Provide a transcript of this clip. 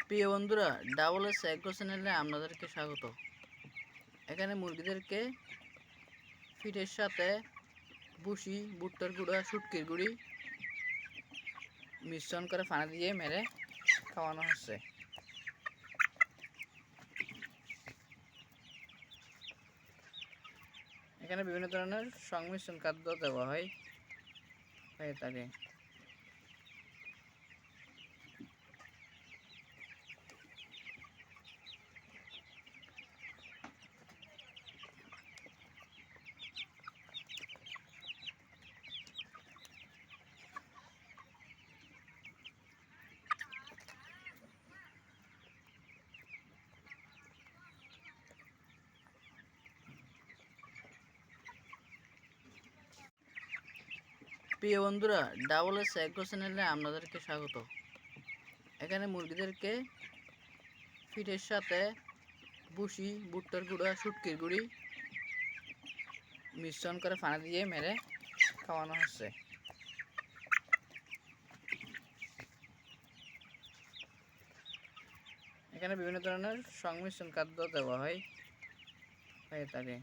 প্রিয় বন্ধুরা, double S agro চ্যানেলে আপনাদেরকে স্বাগত। এখানে মুরগিদেরকে ফিটের সাথে ভুসি, ভুট্টার গুঁড়া, শুটকির গুঁড়ি মিশ্রণ করে পানি দিয়ে মেরে খাওয়ানো হচ্ছে। এখানে বিভিন্ন ধরনের সংমিশ্রণ খাদ্য দেওয়া হয়ে থাকে। প্রিয় বন্ধুরা, ডাবল এস এগ্রো চ্যানেলে আপনাদেরকে স্বাগত। এখানে মুরগিদেরকে ফিটের সাথে ভুসি, ভুট্টার গুঁড়া, শুটকির গুঁড়ি মিশ্রণ করে পানি দিয়ে মেরে খাওয়ানো হচ্ছে। এখানে বিভিন্ন ধরনের সংমিশ্রণ খাদ্য দেওয়া হয়ে থাকে।